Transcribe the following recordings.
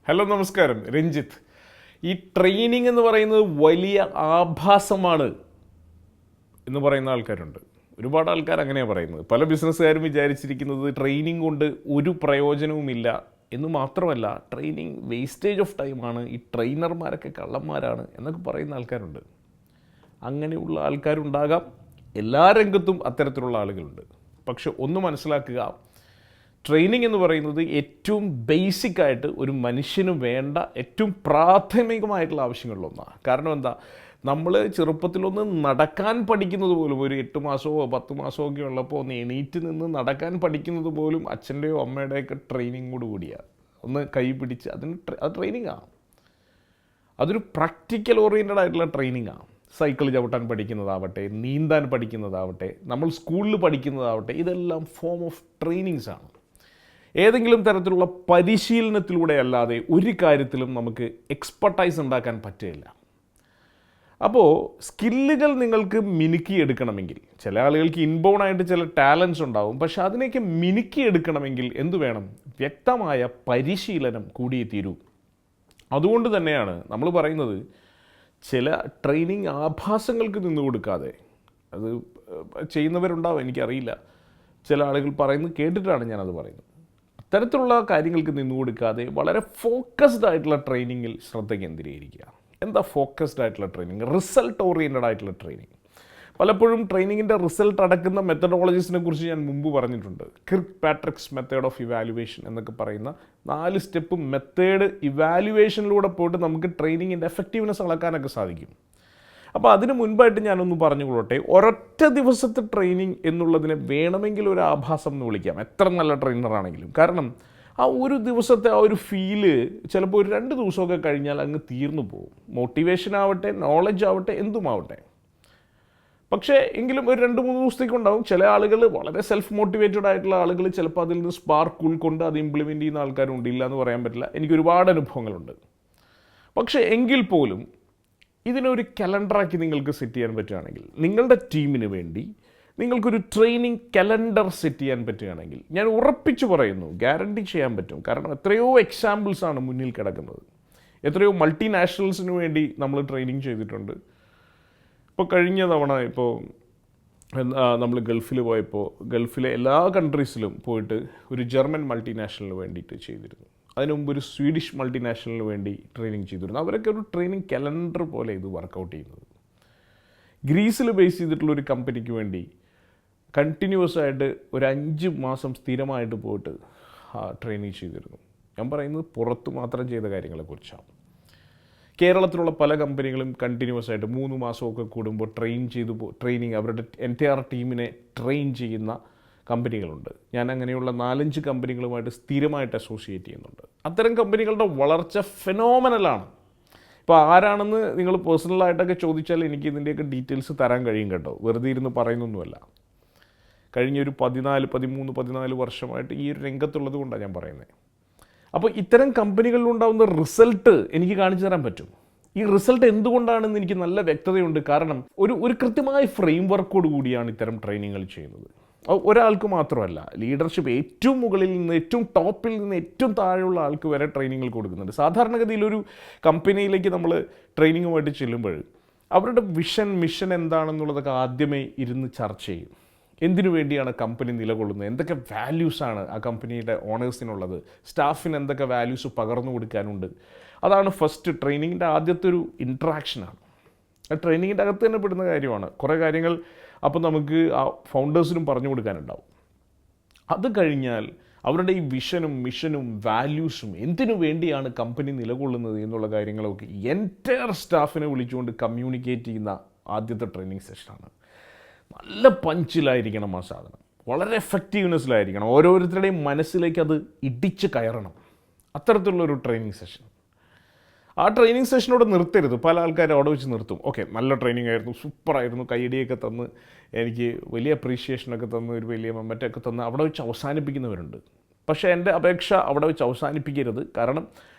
Hello നമസ്കാരം, രഞ്ജിത്ത്. ഈ training എന്ന് പറയുന്നത് വലിയ ആഭാസമാണ് എന്ന് പറയുന്ന ആൾക്കാരുണ്ട്. ഒരുപാട് ആൾക്കാർ അങ്ങനെയാണ് പറയുന്നത്. പല ബിസിനസ്സുകാരും വിചാരിച്ചിരിക്കുന്നത് ട്രെയിനിങ് കൊണ്ട് ഒരു പ്രയോജനവുമില്ല എന്ന് മാത്രമല്ല, ട്രെയിനിങ് വേസ്റ്റേജ് ഓഫ് ടൈമാണ്, ഈ ട്രെയിനർമാരൊക്കെ കള്ളന്മാരാണ് എന്നൊക്കെ പറയുന്ന ആൾക്കാരുണ്ട്. അങ്ങനെയുള്ള ആൾക്കാരുണ്ടാകാം. എല്ലാ രംഗത്തും അത്തരത്തിലുള്ള ആളുകളുണ്ട്. പക്ഷെ ഒന്ന് മനസ്സിലാക്കുക, ട്രെയിനിങ് എന്ന് പറയുന്നത് ഏറ്റവും ബേസിക്കായിട്ട് ഒരു മനുഷ്യന് വേണ്ട ഏറ്റവും പ്രാഥമികമായിട്ടുള്ള ആവശ്യങ്ങളിലൊന്നാണ്. കാരണം എന്താ, നമ്മൾ ചെറുപ്പത്തിലൊന്ന് നടക്കാൻ പഠിക്കുന്നത് പോലും, ഒരു 8 മാസമോ 10 മാസമോ ഒക്കെ ഉള്ളപ്പോൾ ഒന്ന് എണീറ്റ് നിന്ന് നടക്കാൻ പഠിക്കുന്നത് പോലും അച്ഛൻ്റെയോ അമ്മയുടെയൊക്കെ ട്രെയിനിങ്ങോട് കൂടിയാണ്. ഒന്ന് കൈ പിടിച്ച് അത് ട്രെയിനിങ്ങാണ്. അതൊരു പ്രാക്ടിക്കൽ ഓറിയൻറ്റഡ് ആയിട്ടുള്ള ട്രെയിനിങ്ങാണ്. സൈക്കിൾ ചവിട്ടാൻ പഠിക്കുന്നതാവട്ടെ, നീന്താൻ പഠിക്കുന്നതാവട്ടെ, നമ്മൾ സ്കൂളിൽ പഠിക്കുന്നതാവട്ടെ, ഇതെല്ലാം ഫോം ഓഫ് ട്രെയിനിങ്സാണ്. ഏതെങ്കിലും തരത്തിലുള്ള പരിശീലനത്തിലൂടെ അല്ലാതെ ഒരു കാര്യത്തിലും നമുക്ക് എക്സ്പെർട്ടൈസ് ഉണ്ടാക്കാൻ പറ്റില്ല. അപ്പോൾ സ്കില്ലുകൾ നിങ്ങൾക്ക് മിനുക്കിയെടുക്കണമെങ്കിൽ, ചില ആളുകൾക്ക് ഇൻബോൺ ആയിട്ട് ചില ടാലൻസ് ഉണ്ടാവും, പക്ഷെ അതിനൊക്കെ മിനുക്കിയെടുക്കണമെങ്കിൽ എന്ത് വേണം? വ്യക്തമായ പരിശീലനം കൂടിയേ തീരൂ. അതുകൊണ്ട് തന്നെയാണ് നമ്മൾ പറയുന്നത്, ചില ട്രെയിനിങ് ആഭാസങ്ങൾക്ക് നിന്ന് കൊടുക്കാതെ, അത് ചെയ്യുന്നവരുണ്ടാവും, എനിക്കറിയില്ല, ചില ആളുകൾ പറയുന്നത് കേട്ടിട്ടാണ് ഞാനത് പറയുന്നത്. അത്തരത്തിലുള്ള കാര്യങ്ങൾക്ക് നിന്ന് കൊടുക്കാതെ വളരെ ഫോക്കസ്ഡ് ആയിട്ടുള്ള ട്രെയിനിങ്ങിൽ ശ്രദ്ധ കേന്ദ്രീകരിക്കുക. എന്താ ഫോക്കസ്ഡ് ആയിട്ടുള്ള ട്രെയിനിങ്? റിസൾട്ട് ഓറിയൻറ്റഡ് ആയിട്ടുള്ള ട്രെയിനിങ്. പലപ്പോഴും ട്രെയിനിങ്ങിൻ്റെ റിസൾട്ട് അടക്കുന്ന മെത്തഡോളജീസിനെ കുറിച്ച് ഞാൻ മുമ്പ് പറഞ്ഞിട്ടുണ്ട്. കിർക്ക്പാട്രിക്സ് മെത്തേഡ് ഓഫ് ഇവാലുവേഷൻ എന്നൊക്കെ പറയുന്ന 4 സ്റ്റെപ്പ് മെത്തേഡ് ഇവാലുവേഷനിലൂടെ പോയിട്ട് നമുക്ക് ട്രെയിനിങ്ങിൻ്റെ എഫക്റ്റീവ്നെസ് അളക്കാനൊക്കെ സാധിക്കും. അപ്പോൾ അതിന് മുൻപായിട്ട് ഞാനൊന്ന് പറഞ്ഞുകൊള്ളട്ടെ, ഒരൊറ്റ ദിവസത്തെ ട്രെയിനിങ് എന്നുള്ളതിനെ വേണമെങ്കിൽ ഒരു ആഭാസം എന്ന് വിളിക്കാം, എത്ര നല്ല ട്രെയിനറാണെങ്കിലും. കാരണം ആ ഒരു ദിവസത്തെ ആ ഒരു ഫീല് ചിലപ്പോൾ ഒരു 2 ദിവസമൊക്കെ കഴിഞ്ഞാൽ അങ്ങ് തീർന്നു പോകും. മോട്ടിവേഷൻ ആവട്ടെ, നോളജ് ആവട്ടെ, എന്തുമാവട്ടെ. പക്ഷേ എങ്കിലും ഒരു 2-3 ദിവസത്തേക്ക് ഉണ്ടാവും. ചില ആളുകൾ വളരെ സെൽഫ് മോട്ടിവേറ്റഡ് ആയിട്ടുള്ള ആളുകൾ ചിലപ്പോൾ അതിൽ നിന്ന് സ്പാർക്ക് ഉൾക്കൊണ്ട് അത് ഇംപ്ലിമെൻറ്റ് ചെയ്യുന്ന ആൾക്കാരുണ്ട്, ഇല്ല എന്ന് പറയാൻ പറ്റില്ല. എനിക്ക് ഒരുപാട് അനുഭവങ്ങളുണ്ട്. പക്ഷേ എങ്കിൽ പോലും ഇതിനൊരു കലണ്ടറാക്കി നിങ്ങൾക്ക് സെറ്റ് ചെയ്യാൻ പറ്റുകയാണെങ്കിൽ, നിങ്ങളുടെ ടീമിന് വേണ്ടി നിങ്ങൾക്കൊരു ട്രെയിനിങ് കലണ്ടർ സെറ്റ് ചെയ്യാൻ പറ്റുകയാണെങ്കിൽ, ഞാൻ ഉറപ്പിച്ചു പറയുന്നു, ഗ്യാരണ്ടി ചെയ്യാൻ പറ്റും. കാരണം എത്രയോ എക്സാമ്പിൾസാണ് മുന്നിൽ കിടക്കുന്നത്. എത്രയോ മൾട്ടിനാഷണൽസിന് വേണ്ടി നമ്മൾ ട്രെയിനിങ് ചെയ്തിട്ടുണ്ട്. ഇപ്പോൾ കഴിഞ്ഞ തവണ നമ്മൾ ഗൾഫിൽ പോയപ്പോൾ, ഗൾഫിലെ എല്ലാ കൺട്രീസിലും പോയിട്ട് ഒരു ജർമ്മൻ മൾട്ടിനാഷണലിന് വേണ്ടിയിട്ട് ചെയ്തിരുന്നു. അതിനു മുമ്പ് ഒരു സ്വീഡിഷ് മൾട്ടിനാഷണലിന് വേണ്ടി ട്രെയിനിങ് ചെയ്തിരുന്നു. അവരൊക്കെ ഒരു ട്രെയിനിങ് കലണ്ടർ പോലെ ഇത് വർക്കൗട്ട് ചെയ്യുന്നത്. ഗ്രീസിൽ ബേസ് ചെയ്തിട്ടുള്ളൊരു കമ്പനിക്ക് വേണ്ടി കണ്ടിന്യൂസ് ആയിട്ട് ഒരു 5 മാസം സ്ഥിരമായിട്ട് പോയിട്ട് ട്രെയിനിങ് ചെയ്തിരുന്നു. ഞാൻ പറയുന്നത് പുറത്ത് മാത്രം ചെയ്ത കാര്യങ്ങളെക്കുറിച്ചാണ്. കേരളത്തിലുള്ള പല കമ്പനികളും കണ്ടിന്യൂസ് ആയിട്ട് 3 മാസമൊക്കെ കൂടുമ്പോൾ ട്രെയിനിങ് അവരുടെ എൻറ്റയർ ടീമിനെ ട്രെയിൻ ചെയ്യുന്ന കമ്പനികളുണ്ട്. ഞാൻ അങ്ങനെയുള്ള 4-5 കമ്പനികളുമായിട്ട് സ്ഥിരമായിട്ട് അസോസിയേറ്റ് ചെയ്യുന്നുണ്ട്. അത്തരം കമ്പനികളുടെ വളർച്ച ഫെനോമനലാണ്. ഇപ്പോൾ ആരാണെന്ന് നിങ്ങൾ പേഴ്സണലായിട്ടൊക്കെ ചോദിച്ചാൽ എനിക്ക് ഇതിൻ്റെയൊക്കെ ഡീറ്റെയിൽസ് തരാൻ കഴിയും കേട്ടോ, വെറുതെ ഇരുന്ന് പറയുന്നൊന്നുമല്ല. കഴിഞ്ഞൊരു 14 വർഷമായിട്ട് ഈ ഒരു രംഗത്തുള്ളത് കൊണ്ടാണ് ഞാൻ പറയുന്നത്. അപ്പോൾ ഇത്തരം കമ്പനികളിലുണ്ടാകുന്ന റിസൾട്ട് എനിക്ക് കാണിച്ചു തരാൻ പറ്റും. ഈ റിസൾട്ട് എന്തുകൊണ്ടാണെന്ന് എനിക്ക് നല്ല വ്യക്തതയുണ്ട്. കാരണം ഒരു കൃത്യമായ ഫ്രെയിം വർക്കോട് കൂടിയാണ് ഇത്തരം ട്രെയിനിങ്ങുകൾ ചെയ്യുന്നത്. ഒരാൾക്ക് മാത്രമല്ല, ലീഡർഷിപ്പ് ഏറ്റവും മുകളിൽ നിന്ന്, ഏറ്റവും ടോപ്പിൽ നിന്ന് ഏറ്റവും താഴെയുള്ള ആൾക്ക് വരെ ട്രെയിനിങ്ങുകൾ കൊടുക്കുന്നുണ്ട്. സാധാരണഗതിയിൽ ഒരു കമ്പനിയിലേക്ക് നമ്മൾ ട്രെയിനിങ്ങുമായിട്ട് ചെല്ലുമ്പോൾ അവരുടെ മിഷൻ എന്താണെന്നുള്ളതൊക്കെ ആദ്യമേ ഇരുന്ന് ചർച്ച ചെയ്യും. എന്തിനു വേണ്ടിയാണ് കമ്പനി നിലകൊള്ളുന്നത്, എന്തൊക്കെ വാല്യൂസാണ് ആ കമ്പനിയുടെ ഓണേഴ്സിനുള്ളത്, സ്റ്റാഫിന് എന്തൊക്കെ വാല്യൂസ് പകർന്നു കൊടുക്കാനുണ്ട്. അതാണ് ഫസ്റ്റ് ട്രെയിനിങ്ങിൻ്റെ ആദ്യത്തെ ഒരു ഇൻട്രാക്ഷനാണ്. ട്രെയിനിങ്ങിൻ്റെ അകത്ത് തന്നെ പെടുന്ന കാര്യമാണ്. കുറേ കാര്യങ്ങൾ അപ്പോൾ നമുക്ക് ആ ഫൗണ്ടേഴ്സിനും പറഞ്ഞു കൊടുക്കാനുണ്ടാവും. അത് കഴിഞ്ഞാൽ അവരുടെ ഈ മിഷനും വാല്യൂസും എന്തിനു വേണ്ടിയാണ് കമ്പനി നിലകൊള്ളുന്നത് എന്നുള്ള കാര്യങ്ങളൊക്കെ എൻറ്റയർ സ്റ്റാഫിനെ വിളിച്ചുകൊണ്ട് കമ്മ്യൂണിക്കേറ്റ് ചെയ്യുന്ന ആദ്യത്തെ ട്രെയിനിങ് സെഷനാണ്. നല്ല പഞ്ചിലായിരിക്കണം ആ സാധനം, വളരെ എഫക്റ്റീവ്നെസ്സിലായിരിക്കണം, ഓരോരുത്തരുടെയും മനസ്സിലേക്ക് അത് ഇടിച്ച് കയറണം. അത്തരത്തിലുള്ളൊരു ട്രെയിനിങ് സെഷൻ. ആ ട്രെയിനിങ് സെഷനോട് നിർത്തരുത്. പല ആൾക്കാരും അവിടെ വെച്ച് നിർത്തും. ഓക്കെ, നല്ല ട്രെയിനിങ് ആയിരുന്നു, സൂപ്പറായിരുന്നു, കൈയടിയൊക്കെ തന്ന് എനിക്ക് വലിയ അപ്രീഷിയേഷനൊക്കെ തന്ന് ഒരു വലിയ മെമ്മറ്റൊക്കെ തന്ന് അവിടെ വെച്ച് അവസാനിപ്പിക്കുന്നവരുണ്ട്. പക്ഷേ എൻ്റെ അപേക്ഷ അവിടെ വെച്ച് അവസാനിപ്പിക്കരുത്. കാരണം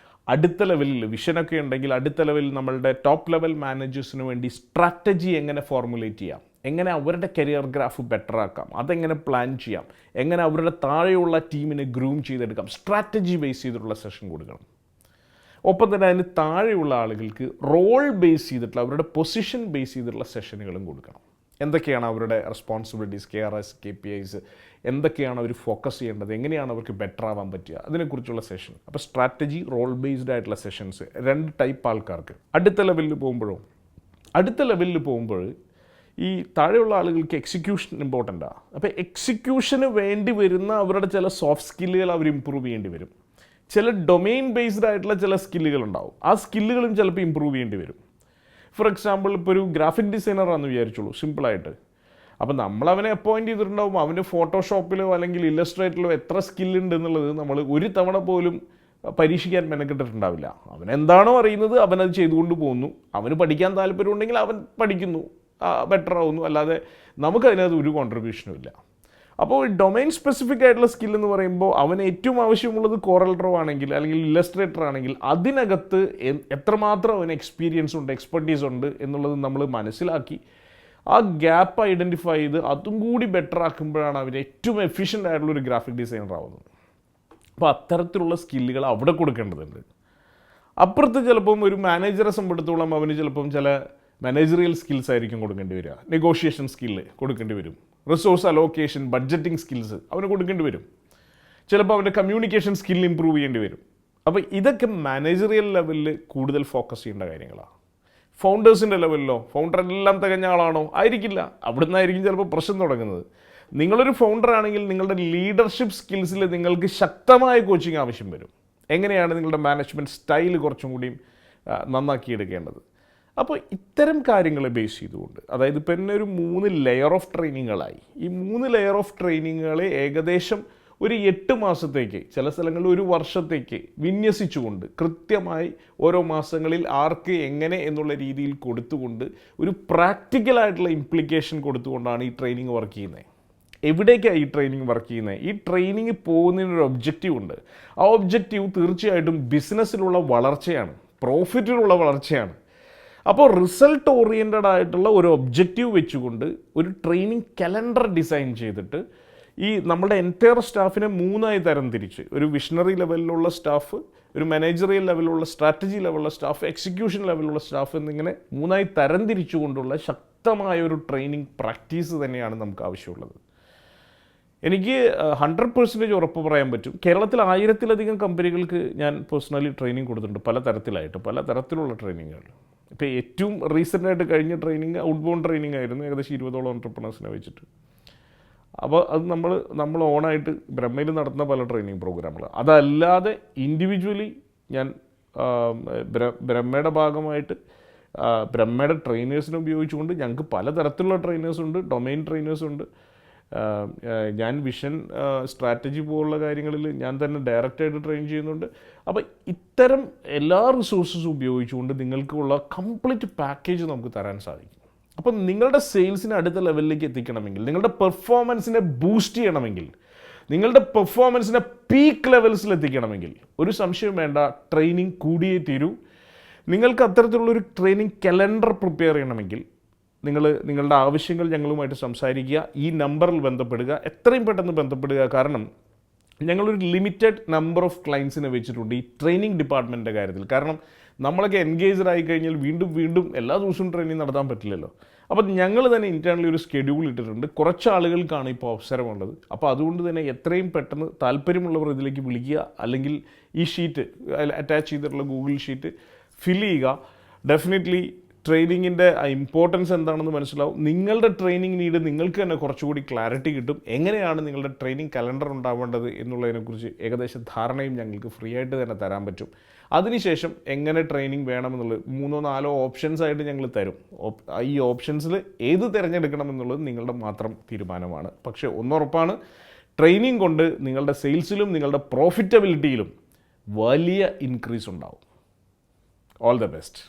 അടുത്ത ലെവലിൽ വിഷനൊക്കെ ഉണ്ടെങ്കിൽ അടുത്ത ലെവലിൽ നമ്മളുടെ ടോപ്പ് ലെവൽ മാനേജേഴ്സിന് വേണ്ടി സ്ട്രാറ്റജി എങ്ങനെ ഫോർമുലേറ്റ് ചെയ്യാം, എങ്ങനെ അവരുടെ കരിയർ ഗ്രാഫ് ബെറ്റർ ആക്കാം, അതെങ്ങനെ പ്ലാൻ ചെയ്യാം, എങ്ങനെ അവരുടെ താഴെയുള്ള ടീമിനെ ഗ്രൂം ചെയ്തെടുക്കാം, സ്ട്രാറ്റജി ബേസ് ചെയ്തിട്ടുള്ള സെഷൻ കൊടുക്കണം. ഒപ്പം തന്നെ അതിന് താഴെയുള്ള ആളുകൾക്ക് റോൾ ബേസ് ചെയ്തിട്ടുള്ള അവരുടെ പൊസിഷൻ ബേസ് ചെയ്തിട്ടുള്ള സെഷനുകളും കൊടുക്കണം. എന്തൊക്കെയാണ് അവരുടെ റെസ്പോൺസിബിലിറ്റീസ്, KRS, KPIs, എന്തൊക്കെയാണ് അവർ ഫോക്കസ് ചെയ്യേണ്ടത്, എങ്ങനെയാണ് അവർക്ക് ബെറ്റർ ആവാൻ പറ്റുക, അതിനെക്കുറിച്ചുള്ള സെഷൻ. അപ്പോൾ സ്ട്രാറ്റജി, റോൾ ബേസ്ഡ് ആയിട്ടുള്ള സെഷൻസ് 2 ടൈപ്പ് ആൾക്കാർക്ക്. അടുത്ത ലെവലിൽ പോകുമ്പോൾ ഈ താഴെയുള്ള ആളുകൾക്ക് എക്സിക്യൂഷൻ ഇമ്പോർട്ടൻ്റാണ്. അപ്പോൾ എക്സിക്യൂഷന് വേണ്ടി വരുന്ന അവരുടെ ചില സോഫ്റ്റ് സ്കില്ലുകൾ അവർ ഇമ്പ്രൂവ് ചെയ്യേണ്ടി വരും. ചില ഡൊമെയിൻ ബേസ്ഡ് ആയിട്ടുള്ള ചില സ്കില്ലുകൾ ഉണ്ടാവും, ആ സ്കില്ലുകളും ചിലപ്പോൾ ഇമ്പ്രൂവ് ചെയ്യേണ്ടി വരും. ഫോർ എക്സാമ്പിൾ, ഇപ്പോൾ ഒരു ഗ്രാഫിക് ഡിസൈനറാണെന്ന് വിചാരിച്ചോളൂ, സിമ്പിളായിട്ട്. അപ്പോൾ നമ്മളവനെ അപ്പോയിൻറ്റ് ചെയ്തിട്ടുണ്ടാവും, അവന് ഫോട്ടോഷോപ്പിലോ അല്ലെങ്കിൽ ഇല്ലസ്ട്രേറ്ററിലോ എത്ര സ്കില്ലുണ്ട് എന്നുള്ളത് നമ്മൾ ഒരു തവണ പോലും പരീക്ഷിക്കാൻ മെനക്കെട്ടിട്ടുണ്ടാവില്ല. അവൻ എന്താണോ അറിയുന്നത് അവനത് ചെയ്തുകൊണ്ട് പോകുന്നു. അവന് പഠിക്കാൻ താല്പര്യമുണ്ടെങ്കിൽ അവൻ പഠിക്കുന്നു, ബെറ്റർ ആവുന്നു. അല്ലാതെ നമുക്കതിനകത്ത് ഒരു കോൺട്രിബ്യൂഷനും ഇല്ല. അപ്പോൾ ഡൊമൈൻ സ്പെസിഫിക് ആയിട്ടുള്ള സ്കിൽ എന്ന് പറയുമ്പോൾ അവന് ഏറ്റവും ആവശ്യമുള്ളത് കോറൽ ഡ്രോ ആണെങ്കിൽ അല്ലെങ്കിൽ ഇല്ലസ്ട്രേറ്റർ ആണെങ്കിൽ അതിനകത്ത് എത്രമാത്രം അവന് എക്സ്പീരിയൻസ് ഉണ്ട്, എക്സ്പെർട്ടീസ് ഉണ്ട് എന്നുള്ളത് നമ്മൾ മനസ്സിലാക്കി ആ ഗ്യാപ്പ് ഐഡൻറ്റിഫൈ ചെയ്ത് അതും കൂടി ബെറ്റർ ആക്കുമ്പോഴാണ് അവർ ഏറ്റവും എഫിഷ്യൻ്റ് ആയിട്ടുള്ള ഒരു ഗ്രാഫിക് ഡിസൈനർ ആവുന്നത്. അപ്പോൾ അത്തരത്തിലുള്ള സ്കില്ലുകൾ അവിടെ കൊടുക്കേണ്ടതുണ്ട്. അപ്പുറത്ത് ചിലപ്പം ഒരു മാനേജറെ സംബന്ധിച്ചിടത്തോളം അവന് ചിലപ്പം ചില മാനേജറിയൽ സ്കിൽസ് ആയിരിക്കും കൊടുക്കേണ്ടി വരിക, നെഗോഷിയേഷൻ സ്കില്ല് കൊടുക്കേണ്ടി വരും, റിസോഴ്സ് അലോക്കേഷൻ, ബഡ്ജറ്റിംഗ് സ്കിൽസ് അവന് കൊടുക്കേണ്ടി വരും, ചിലപ്പോൾ അവൻ്റെ കമ്മ്യൂണിക്കേഷൻ സ്കിൽ ഇമ്പ്രൂവ് ചെയ്യേണ്ടി വരും. അപ്പോൾ ഇതൊക്കെ മാനേജറിയൽ ലെവലിൽ കൂടുതൽ ഫോക്കസ് ചെയ്യേണ്ട കാര്യങ്ങളാണ്. ഫൗണ്ടേഴ്സിൻ്റെ ലെവലിലോ ഫൗണ്ടർ എല്ലാം തികഞ്ഞ ആളാണോ? ആയിരിക്കില്ല. അവിടെ നിന്നായിരിക്കും ചിലപ്പോൾ പ്രശ്നം തുടങ്ങുന്നത്. നിങ്ങളൊരു ഫൗണ്ടർ ആണെങ്കിൽ നിങ്ങളുടെ ലീഡർഷിപ്പ് സ്കിൽസിൽ നിങ്ങൾക്ക് ശക്തമായ കോച്ചിങ് ആവശ്യം വരും. എങ്ങനെയാണ് നിങ്ങളുടെ മാനേജ്മെൻറ്റ് സ്റ്റൈൽ കുറച്ചും കൂടിയും നന്നാക്കിയെടുക്കേണ്ടത്. അപ്പോൾ ഇത്തരം കാര്യങ്ങളെ ബേസ് ചെയ്തുകൊണ്ട്, അതായത് ഇപ്പോൾ തന്നെ ഒരു 3 ലെയർ ഓഫ് ട്രെയിനിങ്ങുകളായി. ഈ 3 ലെയർ ഓഫ് ട്രെയിനിങ്ങുകളെ ഏകദേശം ഒരു 8 മാസത്തേക്ക്, ചില സ്ഥലങ്ങളിൽ 1 വർഷത്തേക്ക് വിന്യസിച്ചുകൊണ്ട് കൃത്യമായി ഓരോ മാസങ്ങളിൽ ആർക്ക് എങ്ങനെ എന്നുള്ള രീതിയിൽ കൊടുത്തുകൊണ്ട് ഒരു പ്രാക്ടിക്കലായിട്ടുള്ള ഇംപ്ലിക്കേഷൻ കൊടുത്തുകൊണ്ടാണ് ഈ ട്രെയിനിങ് വർക്ക് ചെയ്യുന്നത്. എവിടേക്കാണ് ഈ ട്രെയിനിങ് വർക്ക് ചെയ്യുന്നത്? ഈ ട്രെയിനിങ് പോകുന്നതിനൊരു ഒബ്ജക്റ്റീവ് ഉണ്ട്. ആ ഒബ്ജക്റ്റീവ് തീർച്ചയായിട്ടും ബിസിനസ്സിലുള്ള വളർച്ചയാണ്, പ്രോഫിറ്റിലുള്ള വളർച്ചയാണ്. അപ്പോൾ റിസൾട്ട് ഓറിയൻറ്റഡ് ആയിട്ടുള്ള ഒരു ഒബ്ജക്റ്റീവ് വെച്ചുകൊണ്ട് ഒരു ട്രെയിനിങ് കലണ്ടർ ഡിസൈൻ ചെയ്തിട്ട് ഈ നമ്മുടെ എൻറ്റയർ സ്റ്റാഫിനെ 3 തരംതിരിച്ച്, ഒരു വിഷണറി ലെവലിലുള്ള സ്റ്റാഫ്, ഒരു മാനേജറിയൽ ലെവലിലുള്ള സ്ട്രാറ്റജി ലെവലുള്ള സ്റ്റാഫ്, എക്സിക്യൂഷൻ ലെവലിലുള്ള സ്റ്റാഫ് എന്നിങ്ങനെ 3 തരംതിരിച്ചുകൊണ്ടുള്ള ശക്തമായ ഒരു ട്രെയിനിങ് പ്രാക്ടീസ് തന്നെയാണ് നമുക്ക് ആവശ്യമുള്ളത്. എനിക്ക് 100% ഉറപ്പ് പറയാൻ പറ്റും, കേരളത്തിൽ 1000-ലധികം കമ്പനികൾക്ക് ഞാൻ പേഴ്സണലി ട്രെയിനിങ് കൊടുത്തിട്ടുണ്ട്, പല തരത്തിലുള്ള ട്രെയിനിങ്ങുകൾ. ഇപ്പോൾ ഏറ്റവും റീസെൻ്റായിട്ട് കഴിഞ്ഞ ട്രെയിനിങ് ഔട്ട്ബൗണ്ട് ട്രെയിനിങ് ആയിരുന്നു, ഏകദേശം 20ഓളം എൻ്റർപ്രണേഴ്സിനെ വെച്ചിട്ട്. അപ്പോൾ അത് നമ്മൾ ഓണായിട്ട് ബ്രഹ്മയിൽ നടത്തുന്ന പല ട്രെയിനിങ് പ്രോഗ്രാമുകൾ. അതല്ലാതെ ഇൻഡിവിജ്വലി ഞാൻ ബ്രഹ്മയുടെ ഭാഗമായിട്ട് ബ്രഹ്മയുടെ ട്രെയിനേഴ്സിനെ ഉപയോഗിച്ചുകൊണ്ട് ഞങ്ങൾക്ക് പലതരത്തിലുള്ള ട്രെയിനേഴ്സുണ്ട്, ഡൊമൈൻ ട്രെയിനേഴ്സുണ്ട്. ഞാൻ വിഷൻ, സ്ട്രാറ്റജി പോലുള്ള കാര്യങ്ങളിൽ ഞാൻ തന്നെ ഡയറക്റ്റായിട്ട് ട്രെയിൻ ചെയ്യുന്നുണ്ട്. അപ്പോൾ ഇത്തരം എല്ലാ റിസോഴ്സസും ഉപയോഗിച്ചുകൊണ്ട് നിങ്ങൾക്കുള്ള കംപ്ലീറ്റ് പാക്കേജ് നമുക്ക് തരാൻ സാധിക്കും. അപ്പം നിങ്ങളുടെ സെയിൽസിനെ അടുത്ത ലെവലിലേക്ക് എത്തിക്കണമെങ്കിൽ, നിങ്ങളുടെ പെർഫോമൻസിനെ ബൂസ്റ്റ് ചെയ്യണമെങ്കിൽ, നിങ്ങളുടെ പെർഫോമൻസിനെ പീക്ക് ലെവൽസിൽ എത്തിക്കണമെങ്കിൽ ഒരു സംശയം വേണ്ട, ട്രെയിനിങ് കൂടിയേ തീരൂ. നിങ്ങൾക്ക് അത്തരത്തിലുള്ളൊരു ട്രെയിനിങ് കലണ്ടർ പ്രിപ്പയർ ചെയ്യണമെങ്കിൽ നിങ്ങളുടെ ആവശ്യങ്ങൾ ഞങ്ങളുമായിട്ട് സംസാരിക്കുക, ഈ നമ്പറിൽ ബന്ധപ്പെടുക, എത്രയും പെട്ടെന്ന് ബന്ധപ്പെടുക. കാരണം ഞങ്ങളൊരു ലിമിറ്റഡ് നമ്പർ ഓഫ് ക്ലയൻസിനെ വെച്ചിട്ടുണ്ട് ഈ ട്രെയിനിങ് ഡിപ്പാർട്ട്മെൻറ്റിൻ്റെ കാര്യത്തിൽ. കാരണം നമ്മളൊക്കെ എൻഗേജ്ഡ് ആയി കഴിഞ്ഞാൽ വീണ്ടും എല്ലാ ദിവസവും ട്രെയിനിങ് നടത്താൻ പറ്റില്ലല്ലോ. അപ്പോൾ ഞങ്ങൾ തന്നെ ഇൻറ്റേർണലി ഒരു ഷെഡ്യൂൾ ഇട്ടിട്ടുണ്ട്. കുറച്ച് ആളുകൾക്കാണ് ഇപ്പോൾ അവസരമുള്ളത്. അപ്പോൾ അതുകൊണ്ട് തന്നെ എത്രയും പെട്ടെന്ന് താല്പര്യമുള്ളവർ ഇതിലേക്ക് വിളിക്കുക, അല്ലെങ്കിൽ ഈ ഷീറ്റ് അറ്റാച്ച് ചെയ്തിട്ടുള്ള ഗൂഗിൾ ഷീറ്റ് ഫിൽ ചെയ്യുക. ഡെഫിനറ്റ്ലി ട്രെയിനിങ്ങിൻ്റെ ഇമ്പോർട്ടൻസ് എന്താണെന്ന് മനസ്സിലാവും. നിങ്ങളുടെ ട്രെയിനിങ് നീഡ് നിങ്ങൾക്ക് തന്നെ കുറച്ചുകൂടി ക്ലാരിറ്റി കിട്ടും. എങ്ങനെയാണ് നിങ്ങളുടെ ട്രെയിനിങ് കലണ്ടർ ഉണ്ടാവേണ്ടത് എന്നുള്ളതിനെക്കുറിച്ച് ഏകദേശം ധാരണയും ഞങ്ങൾക്ക് ഫ്രീ ആയിട്ട് തന്നെ തരാൻ പറ്റും. അതിനുശേഷം എങ്ങനെ ട്രെയിനിങ് വേണമെന്നുള്ളത് 3-4 ഓപ്ഷൻസ് ആയിട്ട് ഞങ്ങൾ തരും. ഈ ഓപ്ഷൻസിൽ ഏത് തിരഞ്ഞെടുക്കണം എന്നുള്ളത് നിങ്ങളുടെ മാത്രം തീരുമാനമാണ്. പക്ഷേ ഒന്നുറപ്പാണ്, ട്രെയിനിങ് കൊണ്ട് നിങ്ങളുടെ സെയിൽസിലും നിങ്ങളുടെ പ്രോഫിറ്റബിലിറ്റിയിലും വലിയ ഇൻക്രീസ് ഉണ്ടാവും. All the best.